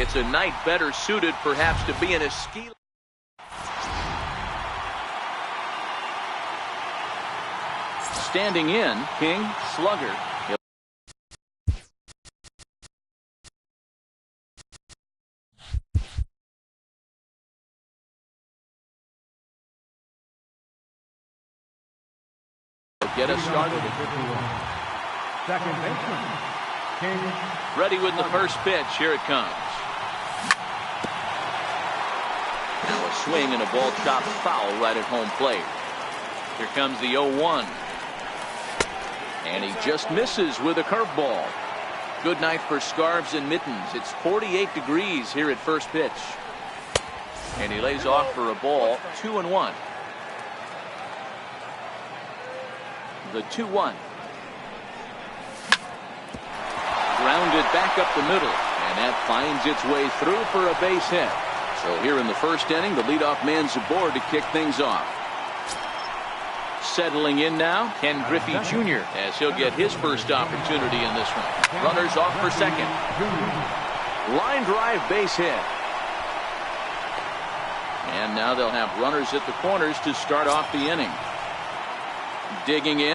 It's a night better suited perhaps to be in a ski. Standing in, King, slugger. Get us started. Second baseman, King. Ready with the first pitch. Here it comes. Now a swing and a ball chopped foul right at home plate. Here comes the 0-1. And he just misses with a curveball. Good night for scarves and mittens. It's 48 degrees here at first pitch. And he lays off for a ball. 2-1. The 2-1. Grounded back up the middle, and that finds its way through for a base hit. So here in the first inning, the leadoff man's aboard to kick things off. Settling in now, Ken Griffey Jr. as he'll get his first opportunity in this one. Runners off for second. Line drive base hit. And now they'll have runners at the corners to start off the inning. Digging in.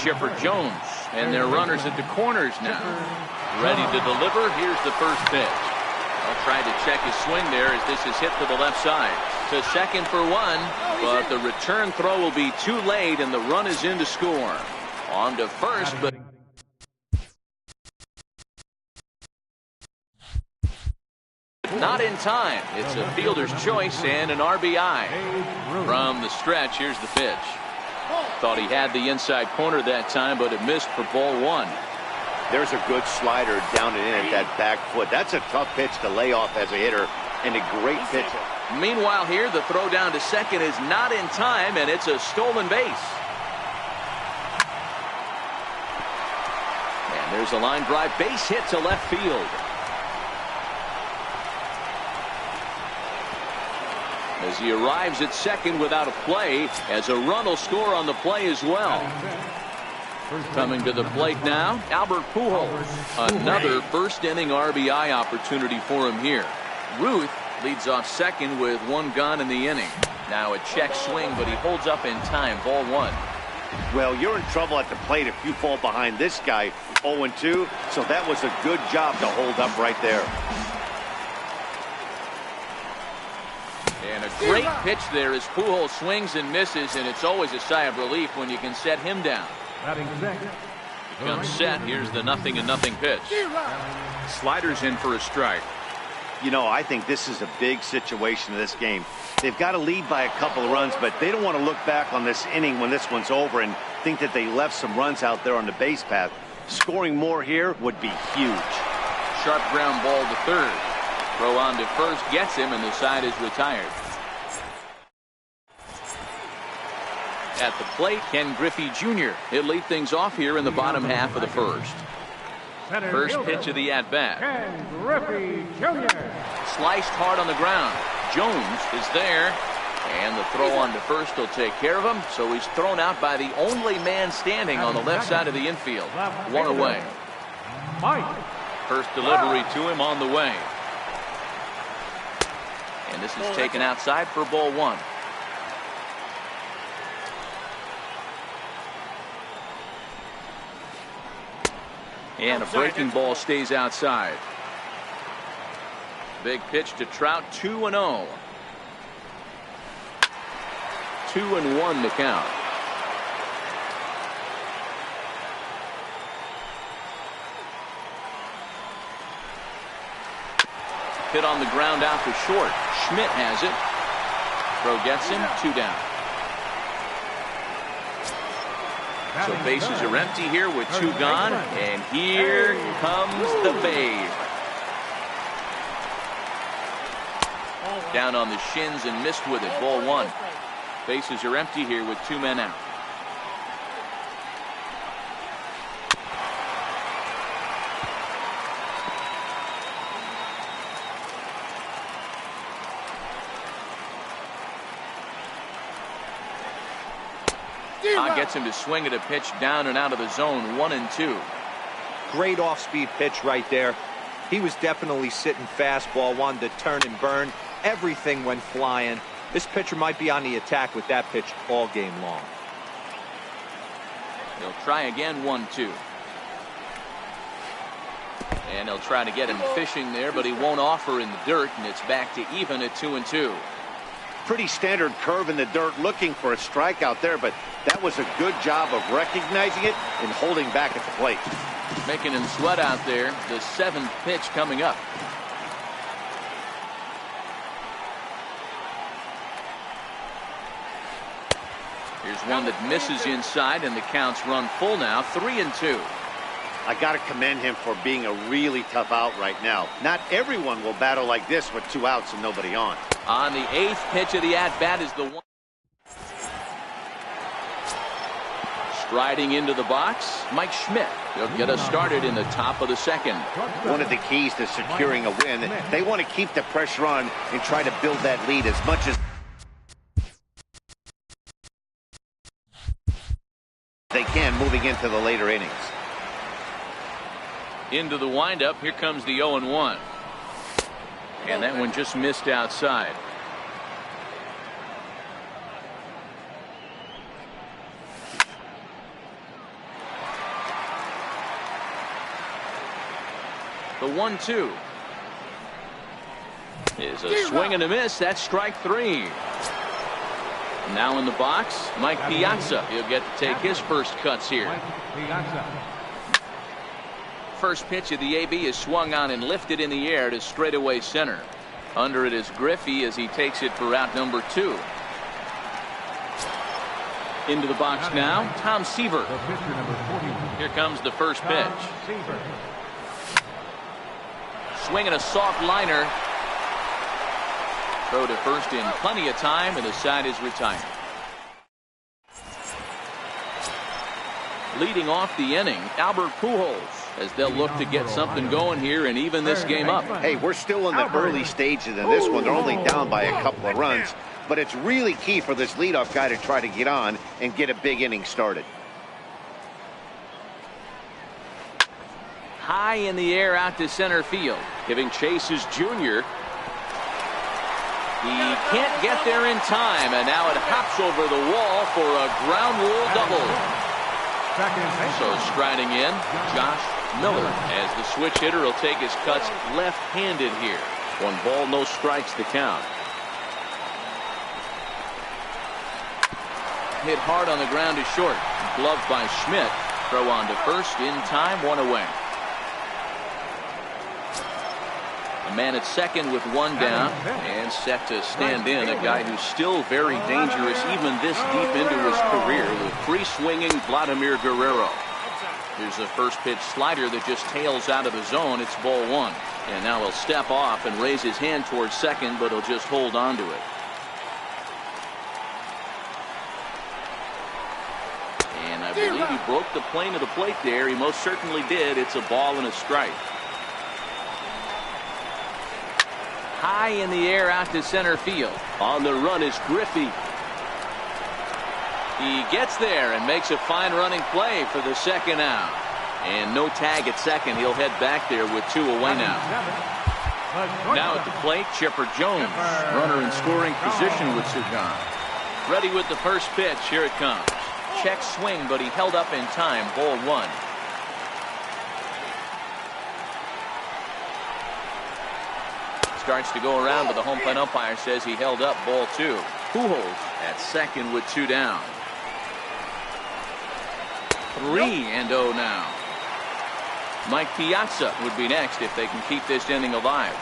Chipper Jones, and their runners at the corners now. Ready to deliver. Here's the first pitch. I'll try to check his swing there as this is hit to the left side. To second for one, but the return throw will be too late, and the run is in to score. On to first, but not in time. It's a fielder's choice and an RBI. From the stretch, here's the pitch. Thought he had the inside corner that time, but it missed for ball one. There's a good slider down and in at that back foot. That's a tough pitch to lay off as a hitter, and a great pitch. Meanwhile here, the throw down to second is not in time, and it's a stolen base. And there's a line drive base hit to left field. As he arrives at second without a play, as a run will score on the play as well. Coming to the plate now, Albert Pujols. Another first inning RBI opportunity for him here. Ruth leads off second with one gone in the inning. Now a check swing, but he holds up in time. Ball one. Well, you're in trouble at the plate if you fall behind this guy 0-2, so that was a good job to hold up right there. And a great pitch there as Pujols swings and misses, and it's always a sigh of relief when you can set him down. Comes set. Here's the 0-0 pitch. Sliders in for a strike. You know, I think this is a big situation in this game. They've got to lead by a couple of runs, but they don't want to look back on this inning when this one's over and think that they left some runs out there on the base path. Scoring more here would be huge. Sharp ground ball to third. Throw on to first gets him, and the side is retired. At the plate, Ken Griffey Jr. He'll lead things off here in the bottom half of the first. First pitch of the at-bat. Ken Griffey Jr. Sliced hard on the ground. Jones is there, and the throw on to first will take care of him, so he's thrown out by the only man standing on the left side of the infield. One away. First delivery to him on the way. And this is taken outside for ball one. And a breaking ball stays outside. Big pitch to Trout, 2-0. 2-1 the count. Hit on the ground out to short. Schmidt has it. Throw gets him, 2 down. So bases are empty here with 2 gone, and here comes the fade. Down on the shins and missed with it. Ball one. Bases are empty here with 2 men out. Gets him to swing at a pitch down and out of the zone. 1-2. Great off-speed pitch right there. He was definitely sitting fastball, wanted to turn and burn. Everything went flying. This pitcher might be on the attack with that pitch all game long. He'll try again. 1-2. And he'll try to get him fishing there, but he won't offer in the dirt, and it's back to even at 2-2. Pretty standard curve in the dirt, looking for a strikeout there, but that was a good job of recognizing it and holding back at the plate. Making him sweat out there. The 7th pitch coming up. Here's one that misses inside, and the count's run full now. 3-2. I got to commend him for being a really tough out right now. Not everyone will battle like this with 2 outs and nobody on. On the 8th pitch of the at-bat is the one. Striding into the box, Mike Schmidt. He'll get us started in the top of the 2nd. One of the keys to securing a win, they want to keep the pressure on and try to build that lead as much as they can moving into the later innings. Into the windup. Here comes the 0-1. And that one just missed outside. The 1-2 is a swing and a miss. That's strike 3. Now in the box, Mike Piazza. He'll get to take his first cuts here. First pitch of the AB is swung on and lifted in the air to straightaway center. Under it is Griffey as he takes it for out number 2. Into the box now, Tom Seaver. Here comes the first pitch. Swinging a soft liner. Throw to first in plenty of time, and the side is retired. Leading off the inning, Albert Pujols, as they'll look to get something going here and even this game up. Hey, we're still in the early stages in this one. They're only down by a couple of runs, but it's really key for this leadoff guy to try to get on and get a big inning started. High in the air out to center field. Giving chase is Junior. He can't get there in time, and now it hops over the wall for a ground rule double. So striding in, Josh Miller, as the switch hitter will take his cuts left-handed here. 1 ball, no strikes to count. Hit hard on the ground to short. Gloved by Schmidt. Throw on to first in time, 1 away. A man at second with 1 down and set to stand in. A guy who's still very dangerous even this deep into his career, the free-swinging Vladimir Guerrero. Here's the first pitch slider that just tails out of the zone. It's ball 1. And now he'll step off and raise his hand towards second, but he'll just hold on to it. And I believe he broke the plane of the plate there. He most certainly did. It's a ball and a strike. High in the air out to center field. On the run is Griffey. He gets there and makes a fine running play for the second out. And no tag at second. He'll head back there with 2 away now. Now at the plate, Chipper Jones. Runner in scoring position with Sugan. Ready with the first pitch. Here it comes. Check swing, but he held up in time. Ball 1. Starts to go around, but the home plate umpire says he held up. Ball 2. Pujols at second with 2 down. 3-0 now. Mike Piazza would be next if they can keep this inning alive.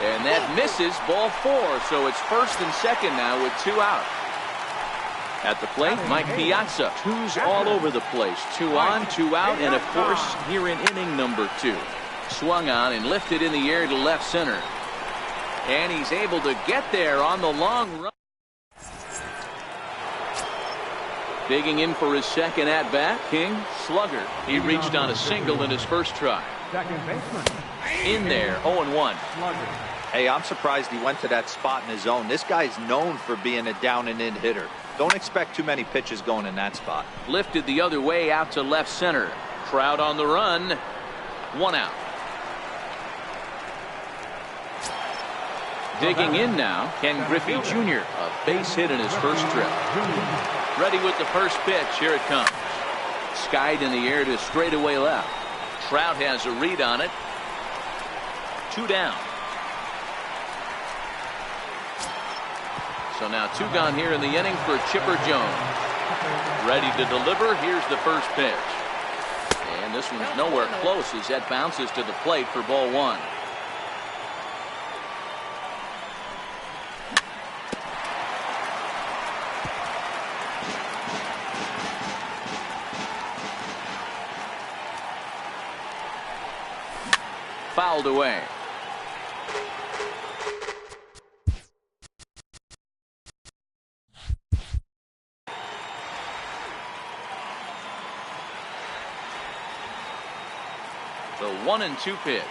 And that misses. Ball 4. So it's first and second now with 2 out. At the plate, Mike Piazza. 2s all over the place. 2 on, 2 out, and of course here in inning number 2. Swung on and lifted in the air to left center. And he's able to get there on the long run. Digging in for his second at-bat, King Slugger. He reached on a single in his first try. Second baseman. In there, 0-1. Hey, I'm surprised he went to that spot in his zone. This guy's known for being a down-and-in hitter. Don't expect too many pitches going in that spot. Lifted the other way out to left center. Trout on the run. 1 out. Digging in now, Ken Griffey Jr. A base hit in his first trip. Ready with the first pitch. Here it comes. Skied in the air to straightaway left. Trout has a read on it. 2 down. So now 2 gone here in the inning for Chipper Jones. Ready to deliver. Here's the first pitch. And this one's nowhere close as that bounces to the plate for ball 1. Fouled away. The 1-2 pitch.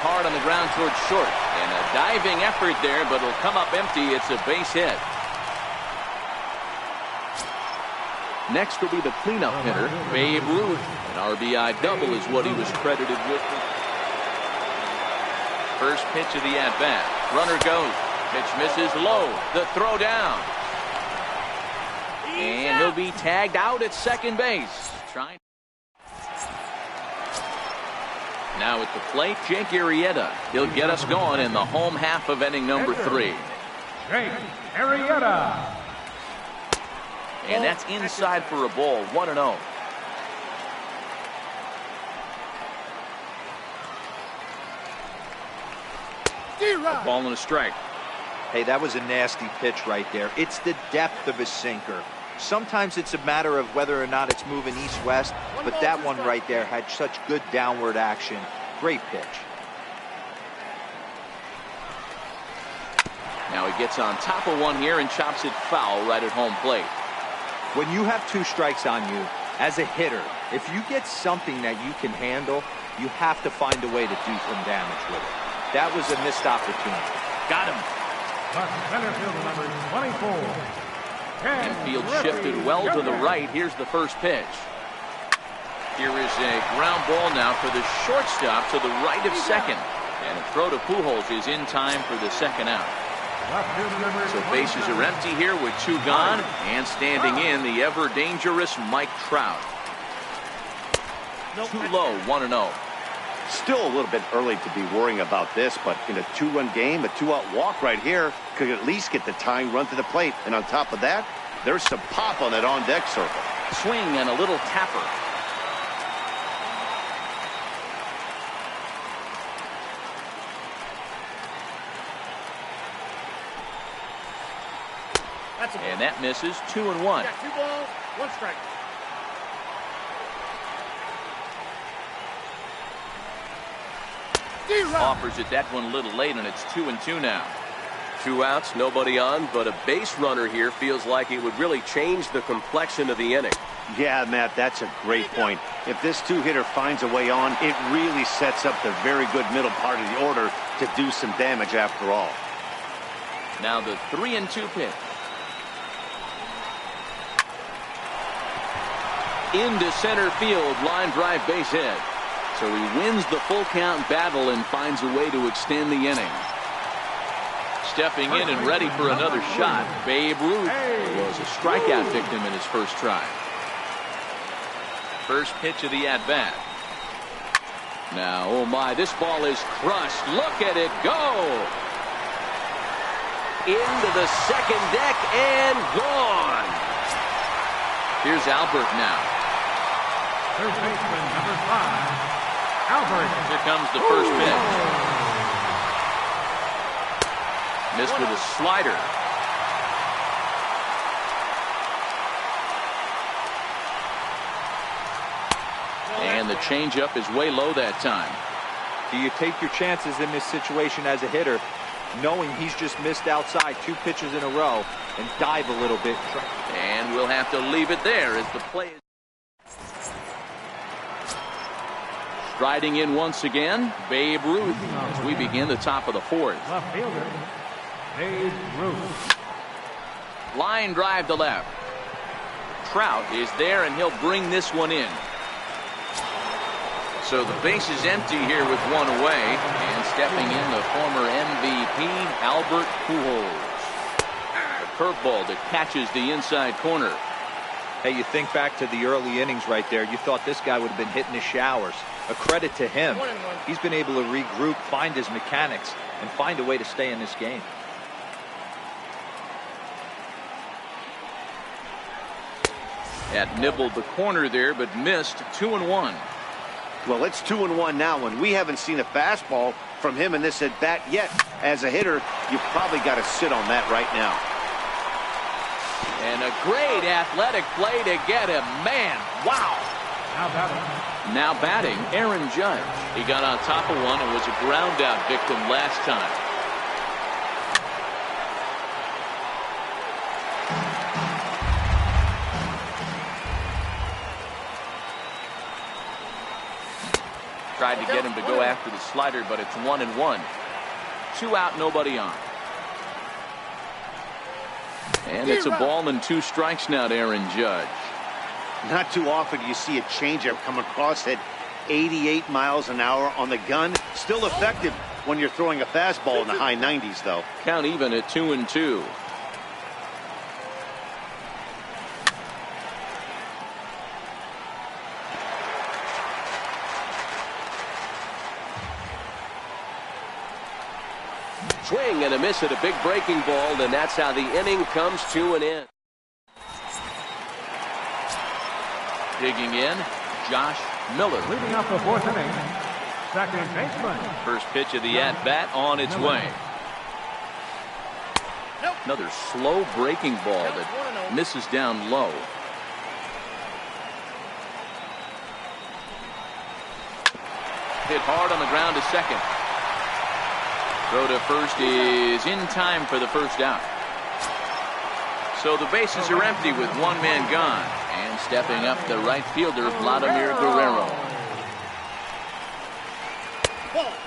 Hard on the ground towards short. And a diving effort there, but it'll come up empty. It's a base hit. Next will be the cleanup hitter, Babe Ruth. An RBI double is what he was credited with. First pitch of the at-bat. Runner goes. Pitch misses low. The throw down. And he'll be tagged out at second base. Now at the plate, Jake Arrieta. He'll get us going in the home half of inning number 3. Jake Arrieta. And that's inside for a ball. 1-0. A ball and a strike. Hey, that was a nasty pitch right there. It's the depth of his sinker. Sometimes it's a matter of whether or not it's moving east-west, but that one right there had such good downward action. Great pitch. Now he gets on top of one here and chops it foul right at home plate. When you have 2 strikes on you, as a hitter, if you get something that you can handle, you have to find a way to do some damage with it. That was a missed opportunity. Got him. Center fielder number 24. Infield shifted well to the right. Here's the first pitch. Here is a ground ball now for the shortstop to the right of second. And a throw to Pujols is in time for the second out. So bases are empty here with 2 gone. And standing in, the ever-dangerous Mike Trout. Too low, 1-0. Still a little bit early to be worrying about this, but in a 2-run game, a 2-out walk right here could at least get the tying run to the plate. And on top of that, there's some pop on that on-deck circle. Swing and a little tapper. And that misses. 2-1. 2 balls, 1 strike. Offers it that one a little late, and it's 2-2 now. 2 outs, nobody on, but a base runner here feels like it would really change the complexion of the inning. Yeah, Matt, that's a great point. If this 2-hitter finds a way on, it really sets up the very good middle part of the order to do some damage after all. Now the 3-2 pitch. Into center field, line drive base hit. So he wins the full count battle and finds a way to extend the inning. Stepping in and ready for another shot, Babe Ruth was a strikeout victim in his first try. First pitch of the at-bat. Now, oh my, this ball is crushed. Look at it go. Into the second deck and gone. Here's Albert now. Third baseman number 5. Albert. Here comes the first pitch. Missed with a slider. And the changeup is way low that time. Do you take your chances in this situation as a hitter, knowing he's just missed outside 2 pitches in a row, and dive a little bit? And we'll have to leave it there as the play is. Striding in once again, Babe Ruth, as we begin the top of the fourth. Left fielder, Babe Ruth. Line drive to left. Trout is there, and he'll bring this one in. So the base is empty here with one away, and stepping in the former MVP, Albert Pujols. A curveball that catches the inside corner. Hey, you think back to the early innings right there. You thought this guy would have been hitting his showers. A credit to him. He's been able to regroup, find his mechanics, and find a way to stay in this game. That nibbled the corner there, but missed. 2-1. Well, it's 2-1 now, and we haven't seen a fastball from him in this at bat yet. As a hitter, you probably got to sit on that right now. And a great athletic play to get him. Man, wow. Now batting, Aaron Judge. He got on top of one and was a ground out victim last time. Tried to get him to go after the slider, but it's 1-1. 2 out, nobody on. And it's a ball and 2 strikes now to Aaron Judge. Not too often you see a changeup come across at 88 miles an hour on the gun. Still effective when you're throwing a fastball in the high 90s, though. Count even at 2-2. Swing and a miss at a big breaking ball, and that's how the inning comes to an end. Digging in, Josh Miller. leading off the fourth inning, second baseman. First pitch of the at-bat on its way. Another slow breaking ball that misses down low. Hit hard on the ground to second. Throw to first is in time for the first out. So the bases are empty with one man gone. And stepping up, the right fielder, Vladimir Guerrero.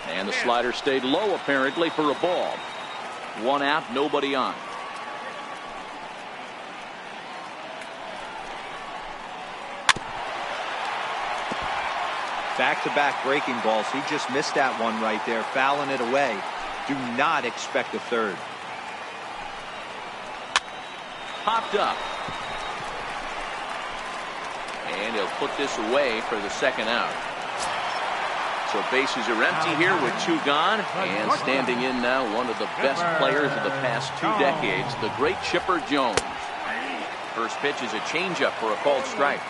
And the slider stayed low, apparently, for a ball. 1 out, nobody on. Back-to-back breaking balls. He just missed that one right there, fouling it away. Do not expect a third. Popped up. And he'll put this away for the second out. So bases are empty here with 2 gone. And standing in now, one of the best players of the past 2 decades, the great Chipper Jones. First pitch is a changeup for a called strike.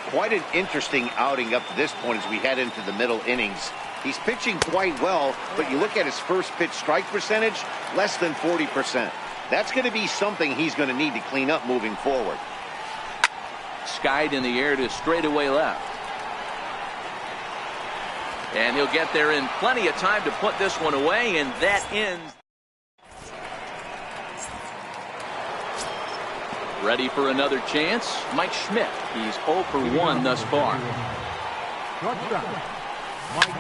Quite an interesting outing up to this point as we head into the middle innings. He's pitching quite well, but you look at his first pitch strike percentage, less than 40%. That's going to be something he's going to need to clean up moving forward. Skied in the air to straightaway left. And he'll get there in plenty of time to put this one away, and that ends. Ready for another chance? Mike Schmidt. He's 0 for 1 thus far. Shortstop, Mike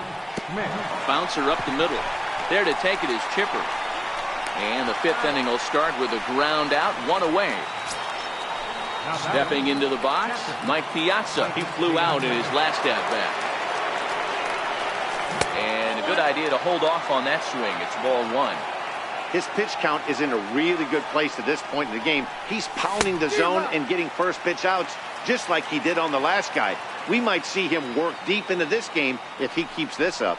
Schmidt. Bouncer up the middle. There to take it is Chipper. And the 5th inning will start with a ground out, 1 away. Stepping into the box, Mike Piazza. He flew out in his last at-bat. And a good idea to hold off on that swing. It's ball 1. His pitch count is in a really good place at this point in the game. He's pounding the zone and getting first pitch outs just like he did on the last guy. We might see him work deep into this game if he keeps this up.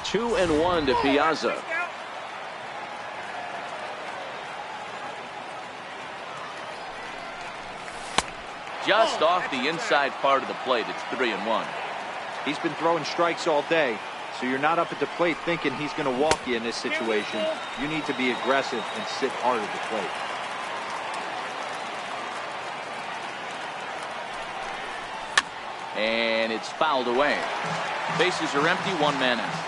2-1 to Piazza. Just off the inside part of the plate. It's 3-1. He's been throwing strikes all day. So you're not up at the plate thinking he's going to walk you in this situation. You need to be aggressive and sit hard at the plate. And it's fouled away. Bases are empty, 1 man out.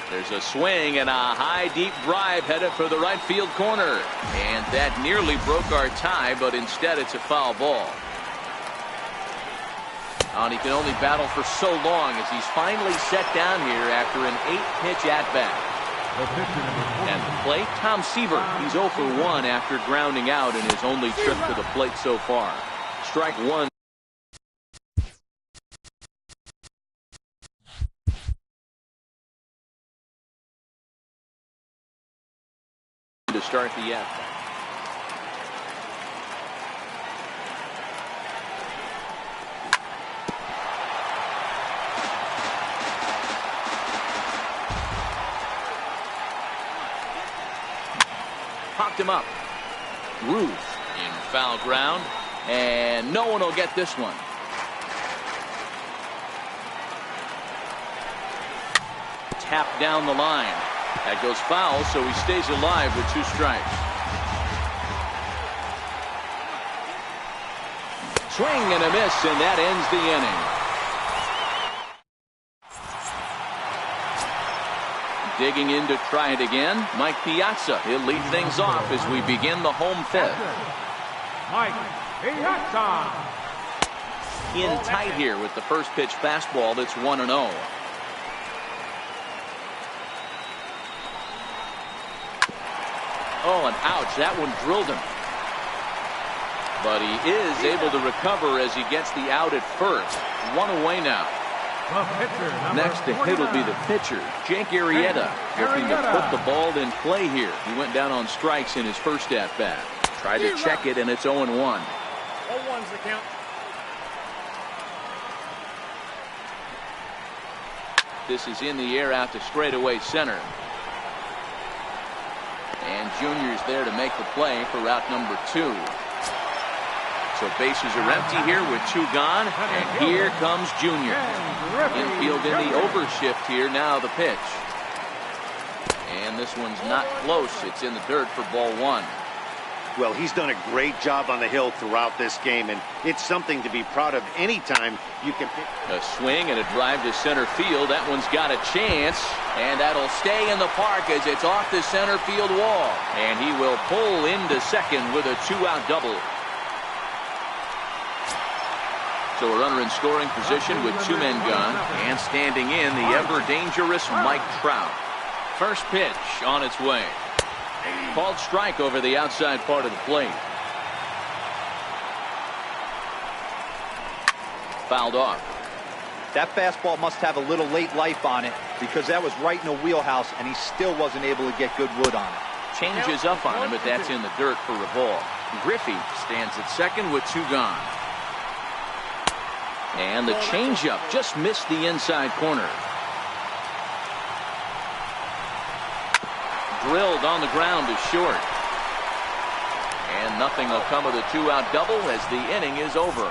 There's a swing and a high deep drive headed for the right field corner. And that nearly broke our tie, but instead it's a foul ball. And he can only battle for so long as he's finally set down here after an 8-pitch at-bat. And the plate, Tom Seaver. He's 0 for 1 after grounding out in his only trip to the plate so far. Strike one. To start the at-bat. Popped him up. Ruth in foul ground, and no one will get this one. Tapped down the line. That goes foul, so he stays alive with 2 strikes. Swing and a miss, and that ends the inning. Digging in to try it again, Mike Piazza. He'll lead things off as we begin the home fifth. Mike Piazza. In tight here with the first pitch fastball that's 1-0. Oh, and ouch, that one drilled him. But he is able to recover as he gets the out at first. 1 away now. Next to hit will be the pitcher, Jake Arrieta, looking to put the ball in play here. He went down on strikes in his first at-bat. Tried to check it, and it's 0-1. 0-1's the count. This is in the air out to straightaway center. And Junior's there to make the play for route number 2. So bases are empty here with 2 gone, and here comes Junior. Infield in the overshift here, now the pitch. And this one's not close. It's in the dirt for ball 1. Well, he's done a great job on the hill throughout this game, and it's something to be proud of anytime you can pick. A swing and a drive to center field. That one's got a chance, and that'll stay in the park as it's off the center field wall. And he will pull into second with a 2-out double. So a runner in scoring position with 2 men gone, and standing in the ever-dangerous Mike Trout. First pitch on its way. Called strike over the outside part of the plate. Fouled off. That fastball must have a little late life on it, because that was right in the wheelhouse, and he still wasn't able to get good wood on it. Changes up on him, but that's in the dirt for a ball. Griffey stands at second with 2 gone. And the changeup just missed the inside corner. Drilled on the ground to short. And nothing will come of the 2-out double as the inning is over.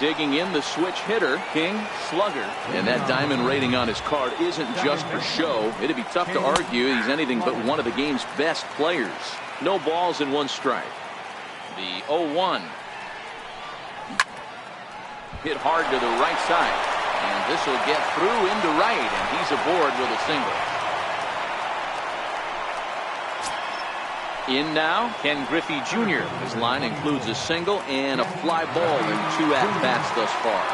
Digging in the switch hitter, King Slugger. And that diamond rating on his card isn't just for show. It'd be tough to argue he's anything but one of the game's best players. No balls and 1 strike. The 0-1. Hit hard to the right side. And this will get through into right, and he's aboard with a single. In now, Ken Griffey Jr. His line includes a single and a fly ball in 2 at-bats thus far.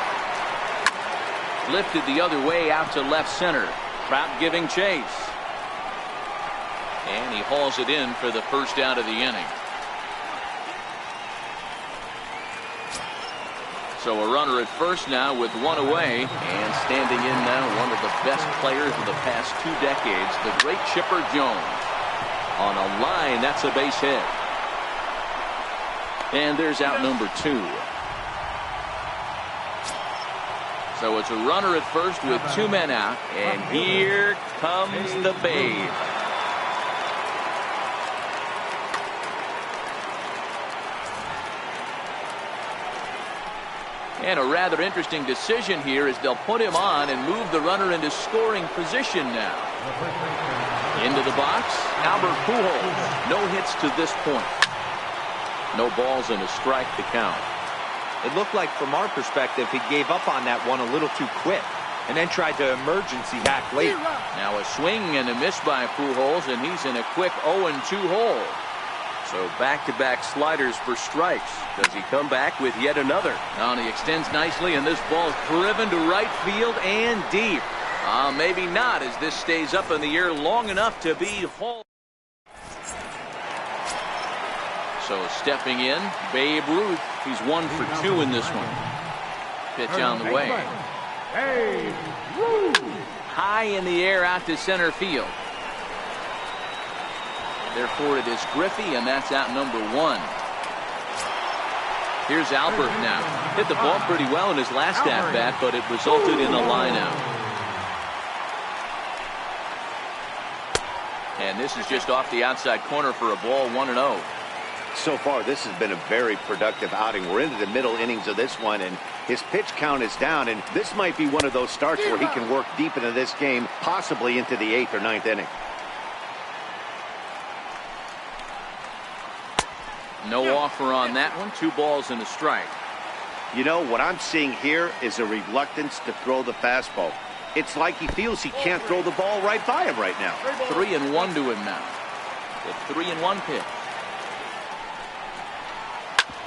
Lifted the other way out to left center. Trout giving chase. And he hauls it in for the first out of the inning. So a runner at first now with 1 away, and standing in now one of the best players of the past 2 decades, the great Chipper Jones. On a line, that's a base hit. And there's out number 2. So it's a runner at first with 2 men out, and here comes the Babe. And a rather interesting decision here as they'll put him on and move the runner into scoring position now. Into the box, Albert Pujols. No hits to this point. No balls and a strike to count. It looked like from our perspective he gave up on that one a little too quick and then tried to emergency hack late. Now a swing and a miss by Pujols, and he's in a quick 0-2 hole. So back-to-back sliders for strikes. Does he come back with yet another? And he extends nicely, and this ball's driven to right field and deep. Maybe not, as this stays up in the air long enough to be hauled. So stepping in, Babe Ruth. He's 1 for 2 in this one. Pitch on the way. Babe Ruth. High in the air out to center field. Therefore, it is Griffey, and that's out number 1. Here's Albert now. Hit the ball pretty well in his last at-bat, but it resulted in a line-out. And this is just off the outside corner for a ball, 1-0. So far, this has been a very productive outing. We're into the middle innings of this one, and his pitch count is down, and this might be one of those starts where he can work deep into this game, possibly into the 8th or 9th inning. No offer on that one. 2 balls and a strike. You know, what I'm seeing here is a reluctance to throw the fastball. It's like he feels he can't throw the ball right by him right now. 3-1 to him now. The 3-1 pitch.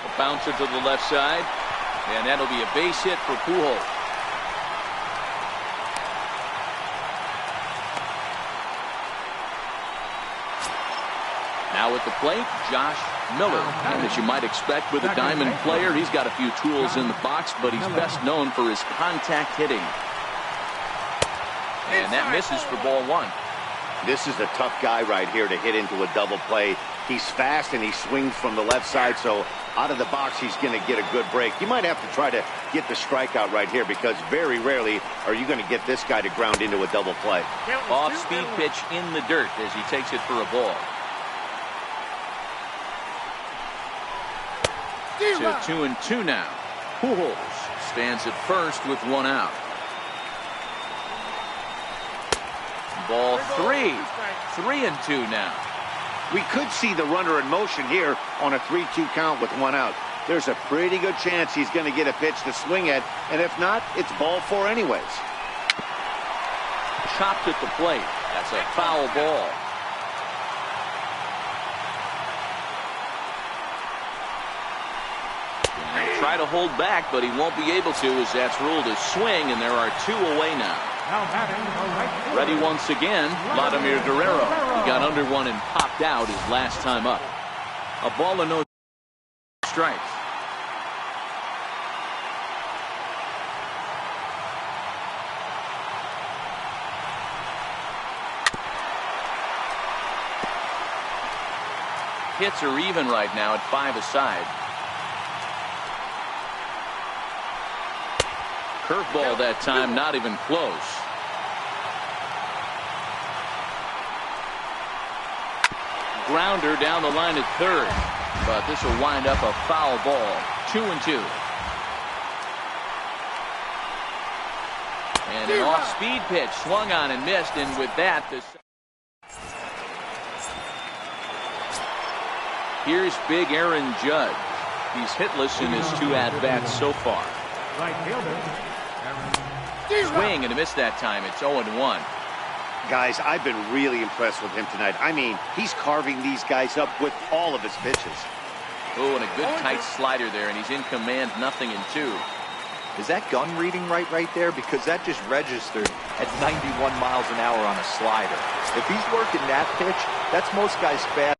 A bouncer to the left side, and that'll be a base hit for Pujols. Now at the plate, Josh Miller. And as you might expect with a diamond player, he's got a few tools in the box, but he's best known for his contact hitting. And that misses for ball 1. This is a tough guy right here to hit into a double play. He's fast and he swings from the left side, so out of the box he's going to get a good break. You might have to try to get the strikeout right here, because very rarely are you going to get this guy to ground into a double play. Off-speed pitch in the dirt as he takes it for a ball. To 2-2 now. Pujols stands at first with 1 out. Ball 3. 3-2 now. We could see the runner in motion here on a 3-2 count with 1 out. There's a pretty good chance he's going to get a pitch to swing at, and if not, it's ball 4 anyways. Chopped at the plate. That's a foul ball. Try to hold back, but he won't be able to, as that's ruled a swing, and there are 2 away now. Ready once again, Vladimir Guerrero. He got under one and popped out his last time up. A ball and no strikes. Hits are even right now at 5 aside. Curveball that time, not even close. Grounder down the line at third, but this will wind up a foul ball. 2-2. And an off-speed pitch swung on and missed, and with that, here's big Aaron Judge. He's hitless in his 2 at-bats so far. Right fielder. Swing and a miss that time. It's 0-1. Guys, I've been really impressed with him tonight. I mean, he's carving these guys up with all of his pitches. Oh, and a good tight slider there, and he's in command, 0-2. Is that gun reading right there? Because that just registered at 91 miles an hour on a slider. If he's working that pitch, that's most guys' fastball.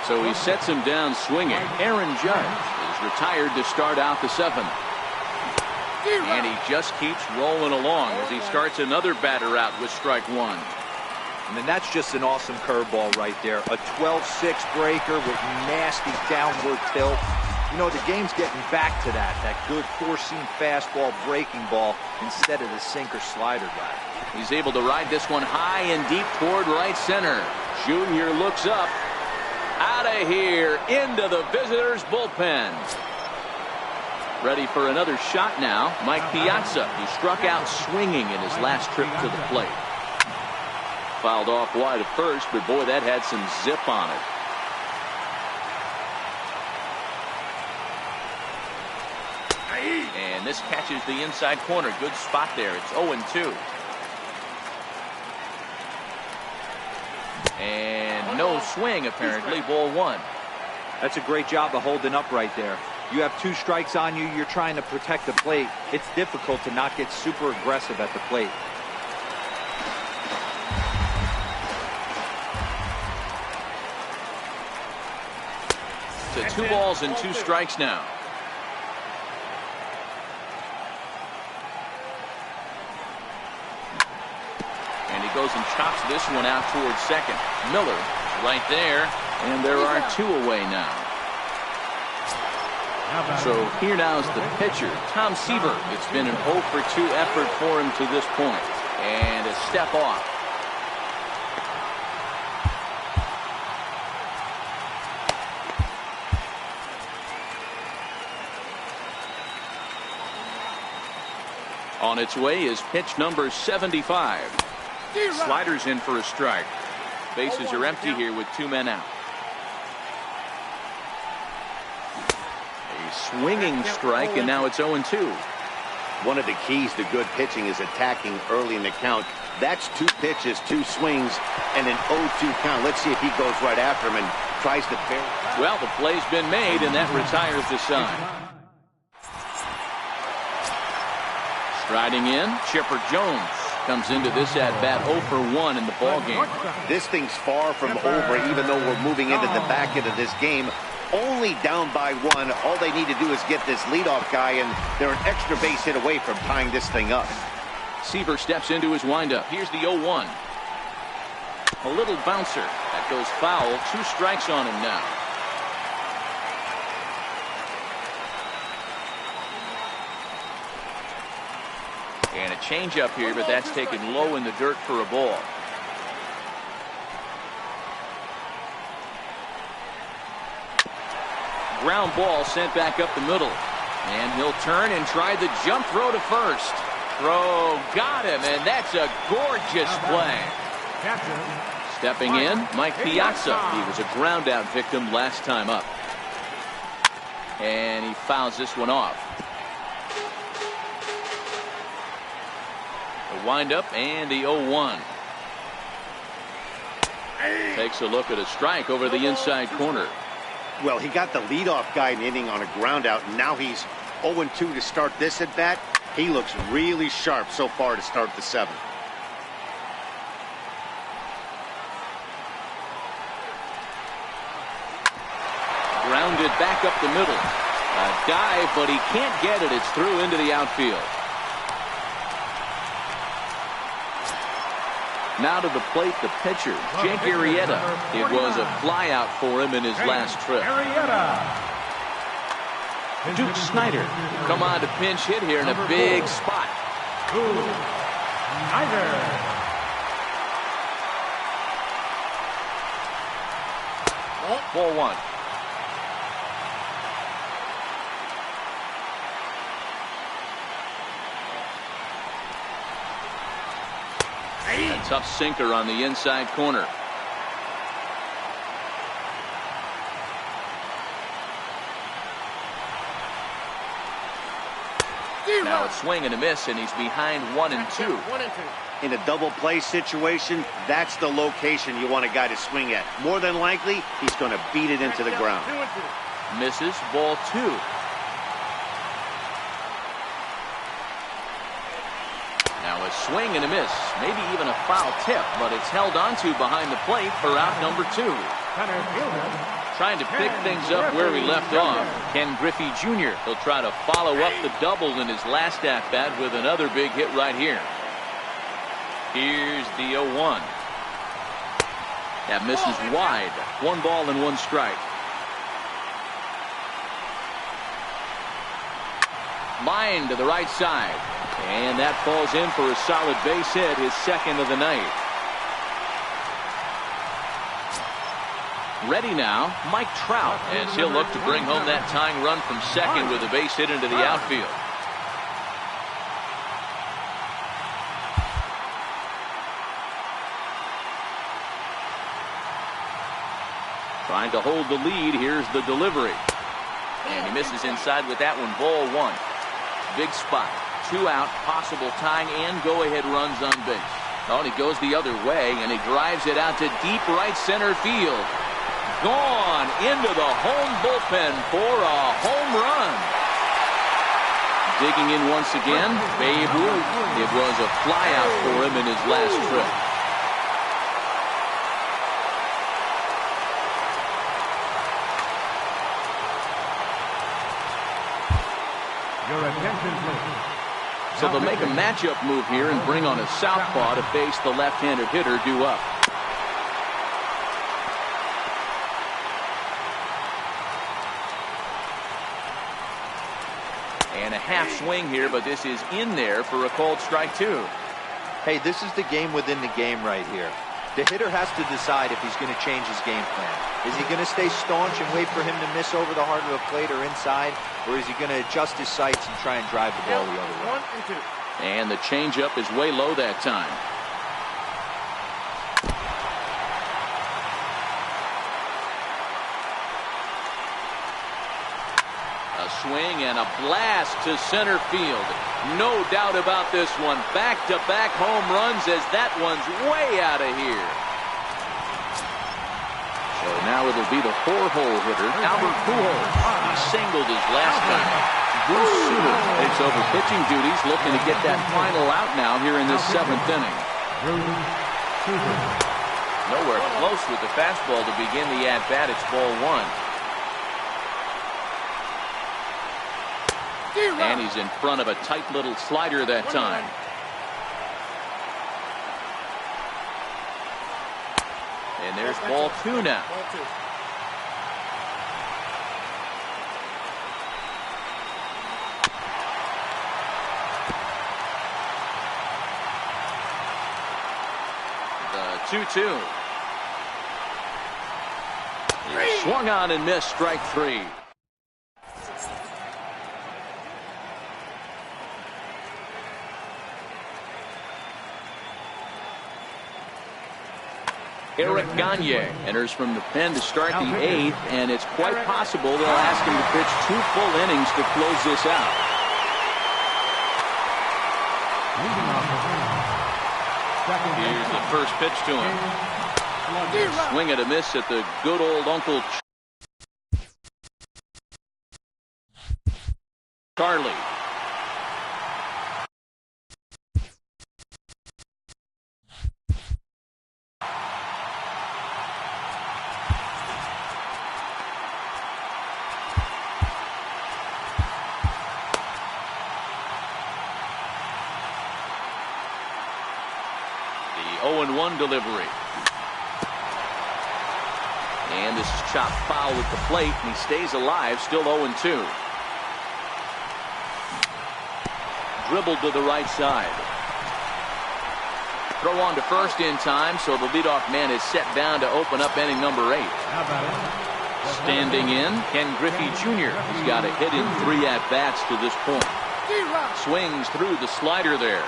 So he sets him down swinging. Aaron Judge is retired to start out the 7th. And he just keeps rolling along as he starts another batter out with strike 1. And then that's just an awesome curveball right there. A 12-6 breaker with nasty downward tilt. You know, the game's getting back to that good four-seam fastball breaking ball instead of the sinker slider guy. He's able to ride this one high and deep toward right center. Junior looks up. Out of here into the visitors' bullpen. Ready for another shot now. Mike Piazza. He struck out swinging in his last trip to the plate. Fouled off wide at first, but boy, that had some zip on it. And this catches the inside corner. Good spot there. It's 0-2. And no swing, apparently. Ball one. That's a great job of holding up right there. You have 2 strikes on you. You're trying to protect the plate. It's difficult to not get super aggressive at the plate. To 2 balls and 2 strikes now. And he goes and chops this one out towards second. Miller right there, and there are 2 away now. So here now is the pitcher, Tom Seaver. It's been an 0 for 2 effort for him to this point. And a step off. On its way is pitch number 75. Sliders in for a strike. Bases are empty here with 2 men out. A swinging strike, and now it's 0-2. One of the keys to good pitching is attacking early in the count. That's 2 pitches, 2 swings, and an 0-2 count. Let's see if he goes right after him and tries to bury. Well, the play's been made, and that retires the sign. Striding in, Chipper Jones comes into this at-bat 0 for 1 in the ballgame. This thing's far from over, even though we're moving into the back end of this game. Only down by 1. All they need to do is get this leadoff guy, and they're an extra base hit away from tying this thing up. Seaver steps into his windup. Here's the 0-1. A little bouncer. That goes foul. 2 strikes on him now. And a changeup here, but that's taken low in the dirt for a ball. Ground ball sent back up the middle. And he'll turn and try the jump throw to first. Throw got him, and that's a gorgeous play. Stepping in, Mike Piazza. He was a ground out victim last time up. And he fouls this one off. The windup and the 0-1. Takes a look at a strike over the inside corner. Well, he got the leadoff guy in the inning on a ground out, and now he's 0-2 to start this at bat. He looks really sharp so far to start the 7th. Grounded back up the middle. A dive, but he can't get it. It's through into the outfield. Now to the plate, the pitcher, Jake Arrieta. It was a flyout for him in his last trip. Duke Snider come on to pinch hit here in a big spot. Ball 1. A tough sinker on the inside corner. Now a swing and a miss, and he's behind 1-2. In a double play situation, that's the location you want a guy to swing at. More than likely, he's going to beat it into the ground. Misses, ball 2. Now a swing and a miss, maybe even a foul tip, but it's held onto behind the plate for out number 2. Trying to pick things up where we left off. Ken Griffey Jr. He'll try to follow up the double in his last at-bat with another big hit right here. Here's the 0-1. That misses wide. 1 ball and 1 strike. Line to the right side. And that falls in for a solid base hit, his 2nd of the night. Ready now, Mike Trout, as he'll look to bring home that tying run from second with a base hit into the outfield. Trying to hold the lead. Here's the delivery. And he misses inside with that one. Ball 1. Big spot. 2 out. Possible tying and go-ahead runs on base. Oh, he goes the other way, and he drives it out to deep right center field. Gone into the home bullpen for a home run. Digging in once again, Babe Ruth. It was a flyout for him in his last trip. Your attention, please. So they'll make a matchup move here and bring on a southpaw to face the left-handed hitter due up. And a half swing here, but this is in there for a called strike two. Hey, this is the game within the game right here. The hitter has to decide if he's going to change his game plan. Is he going to stay staunch and wait for him to miss over the heart of the plate or inside? Or is he going to adjust his sights and try and drive the ball the other way? 1 and 2. And the changeup is way low that time. A swing and a blast to center field. No doubt about this one. Back-to-back home runs as that one's way out of here. So now it'll be the four-hole hitter, Albert Pujols. He singled his last time. Bruce Sutter takes over pitching duties, looking to get that final out now here in this seventh inning. Nowhere close with the fastball to begin the at-bat. It's ball one. And he's in front of a tight little slider that time. And there's ball two now. The 2-2. He swung on and missed, strike three. Eric Gagne enters from the pen to start the eighth, and it's quite possible they'll ask him to pitch 2 full innings to close this out. Here's the first pitch to him. Swing and a miss at the good old Uncle Charlie. The 0-1 delivery. And this is chopped foul at the plate, and he stays alive, still 0-2. Dribbled to the right side. Throw on to first in time, so the leadoff man is set down to open up inning number 8. Standing in, Ken Griffey Jr. He's got a hit in 3 at-bats to this point. Swings through the slider there.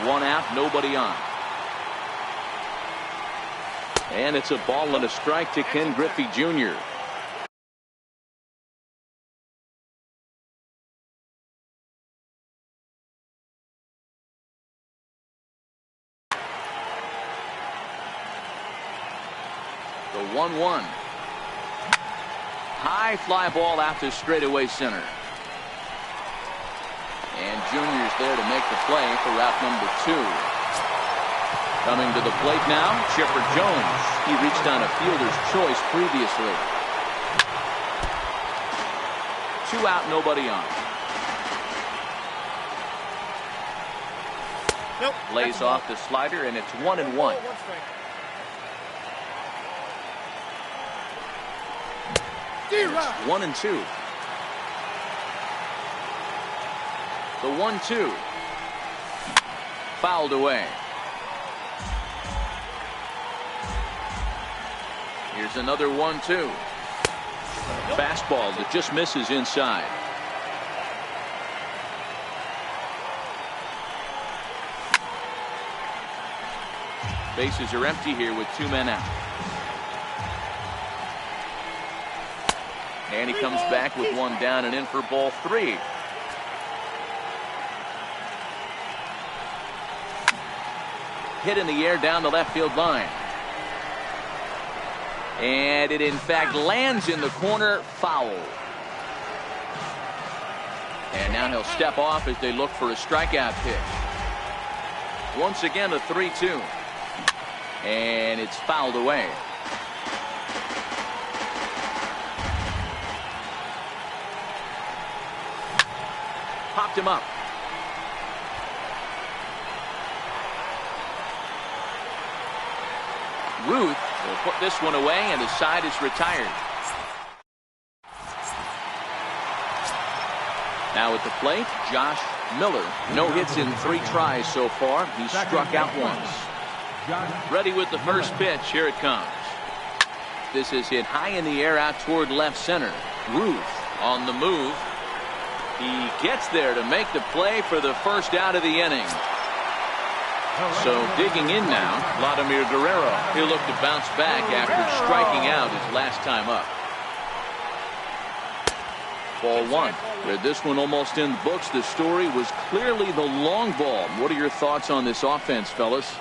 1 out, nobody on. And it's a ball and a strike to Ken Griffey Jr. The 1-1. High fly ball out to straightaway center. And Junior's there to make the play for out number 2. Coming to the plate now, Chipper Jones. He reached on a fielder's choice previously. 2 out, nobody on. Nope. Lays off the slider, and it's 1-1. It's 1-2. The 1-2. Fouled away. Here's another 1-2. Fastball that just misses inside. Bases are empty here with 2 men out. And he comes back with 1 down and in for ball 3. hit in the air down the left field line. And it in fact lands in the corner, foul. And now he'll step off as they look for a strikeout pitch. Once again a 3-2. And it's fouled away. Popped him up. Ruth will put this one away, and his side is retired. Now at the plate, Josh Miller. No hits in 3 tries so far. He's struck out once. Ready with the first pitch. Here it comes. This is hit high in the air out toward left center. Ruth on the move. He gets there to make the play for the first out of the inning. So digging in now, Vladimir Guerrero. He'll look to bounce back after striking out his last time up. Ball 1. Read this one almost in the books. The story was clearly the long ball. What are your thoughts on this offense, fellas?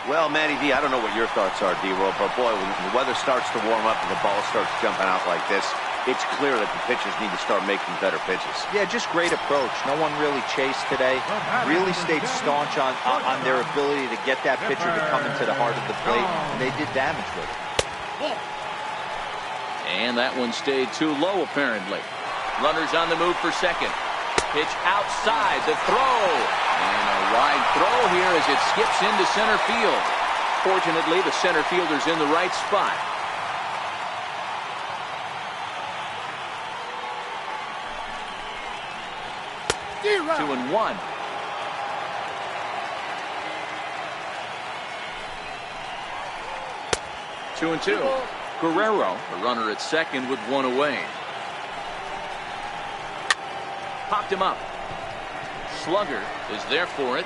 Well, Matty D, I don't know what your thoughts are, D-Roll, but boy, when the weather starts to warm up and the ball starts jumping out like this, it's clear that the pitchers need to start making better pitches. Yeah, just great approach. No one really chased today. Really stayed staunch on their ability to get that pitcher to come into the heart of the plate, and they did damage with it. And that one stayed too low, apparently. Runners on the move for second. Pitch outside, the throw. And a wide throw here as it skips into center field. Fortunately, the center fielder's in the right spot. 2-1. Two and two. Guerrero, the runner at second with one away. Popped him up. Slugger is there for it.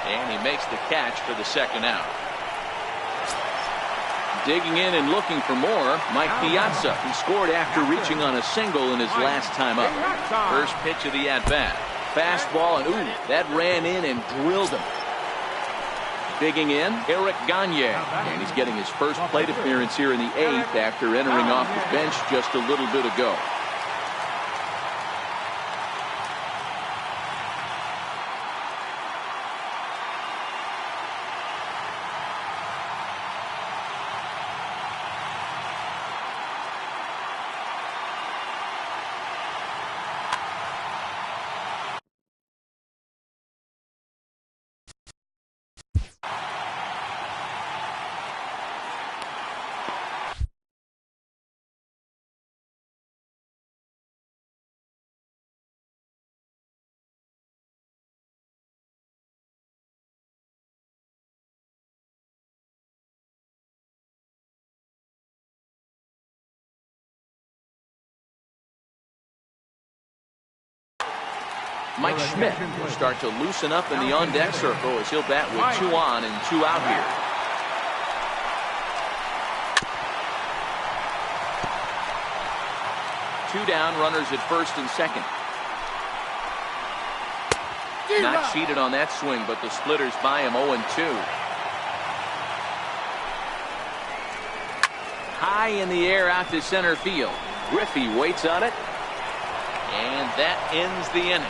And he makes the catch for the second out. Digging in and looking for more, Mike Piazza. He scored after reaching on a single in his last time up. First pitch of the at-bat. Fastball, and ooh, that ran in and drilled him. Digging in, Eric Gagne. And he's getting his first plate appearance here in the 8th after entering off the bench just a little bit ago. Mike Schmidt will start to loosen up in the on-deck circle as he'll bat with 2 on and 2 out here. Two down, runners at first and second. Not cheated on that swing, but the splitters by him 0-2. High in the air out to center field. Griffey waits on it, and that ends the inning.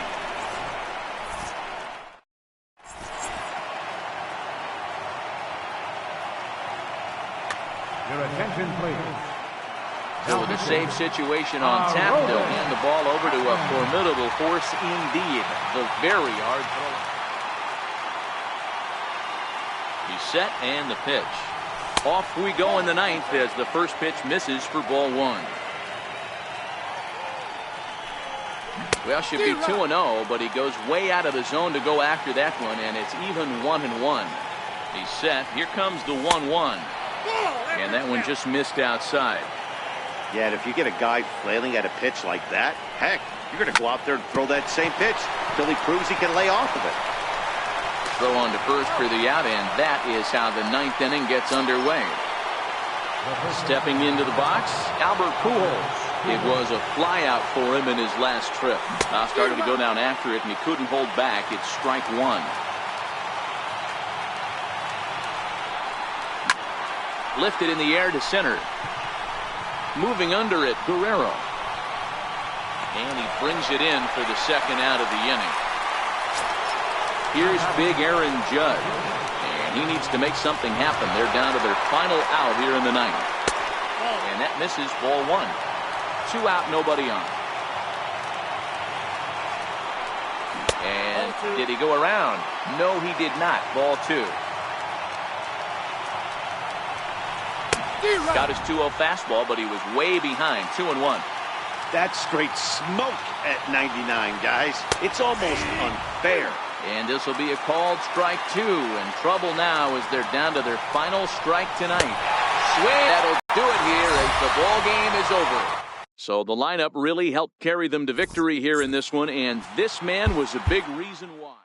Your attention, please. So with a safe situation on tap, they'll hand the ball over to a formidable force indeed. The very hard throw. He's set and the pitch. Off we go in the 9th as the first pitch misses for ball 1. Well, should be 2-0, but he goes way out of the zone to go after that one, and it's even 1-1. He's set. Here comes the 1-1. And that one just missed outside. Yeah, and if you get a guy flailing at a pitch like that, heck, you're going to go out there and throw that same pitch until he proves he can lay off of it. Throw on to first for the out, and that is how the 9th inning gets underway. Stepping into the box, Albert Pujols. It was a flyout for him in his last trip. Now started to go down after it, and he couldn't hold back. It's strike 1. Lifted in the air to center. Moving under it, Guerrero. And he brings it in for the second out of the inning. Here's big Aaron Judge. And he needs to make something happen. They're down to their final out here in the ninth. And that misses, ball one. 2 out, nobody on. And did he go around? No, he did not. Ball 2. Got his 2-0 fastball, but he was way behind. 2-1. That's straight smoke at 99, guys. It's almost unfair. And this will be a called strike 2. In trouble now as they're down to their final strike tonight. Swing. That'll do it here as the ball game is over. So the lineup really helped carry them to victory here in this one, and this man was a big reason why.